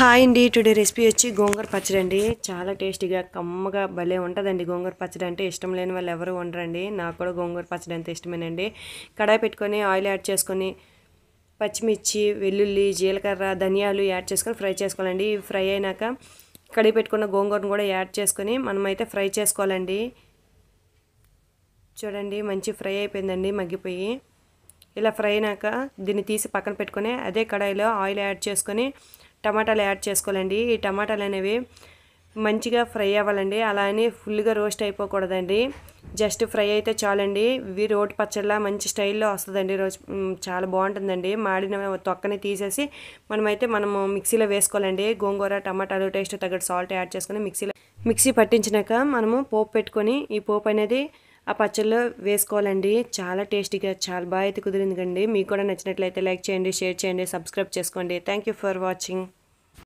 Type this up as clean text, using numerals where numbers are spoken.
Hi అండి. Today recipe వచ్చి గోంగూర పచ్చడి అండి. చాలా టేస్టీగా కమ్మగా భలే ఉంటుందండి. గోంగూర పచ్చడి అంటే ఇష్టం లేని వాళ్ళు ఎవరు ఉండరండి. నాకు కూడా గోంగూర పచ్చడి అంటే ఇష్టమేనండి. కడాయి పెట్టుకొని ఆయిల్ యాడ్ చేసుకొని పచ్చిమిర్చి, వెల్లుల్లి, జీలకర్ర, ధనియాలు యాడ్ చేసుకొని ఫ్రై చేసుకోవాలండి. ఫ్రై అయినాక కడిగి పెట్టుకున్న గోంగూరను కూడా యాడ్ చేసుకొని మనమైతే ఫ్రై చేసుకోవాలండి. చూడండి మంచి ఫ్రై అయిపోయిందండి, మగ్గిపోయి. ఇలా ఫ్రై అయినాక దీన్ని తీసి పక్కన పెట్టుకొని అదే కడాయిలో ఆయిల్ యాడ్ చేసుకొని టమాటాలు యాడ్ చేసుకోవాలండి. ఈ టమాటాలు అనేవి మంచిగా ఫ్రై అవ్వాలండి. అలా అని ఫుల్గా రోస్ట్ అయిపోకూడదండి. జస్ట్ ఫ్రై అయితే చాలండి. ఇవి రోటి పచ్చడిలా మంచి స్టైల్లో వస్తుందండి. రోజు చాలా బాగుంటుందండి. మాడిన తొక్కని తీసేసి మనము మిక్సీలో వేసుకోవాలండి. గోంగూర, టమాటాలు టేస్ట్ తగ్గట్టు సాల్ట్ యాడ్ చేసుకొని మిక్సీ పట్టించినాక మనము పోపు పెట్టుకొని ఈ పోపు అనేది ఆ పచ్చళ్ళలో వేసుకోవాలండి. చాలా టేస్టీగా చాలా బాగా అయితే కుదిరింది కండి. మీకు కూడా నచ్చినట్లయితే లైక్ చేయండి, షేర్ చేయండి, సబ్స్క్రైబ్ చేసుకోండి. Thank you for watching.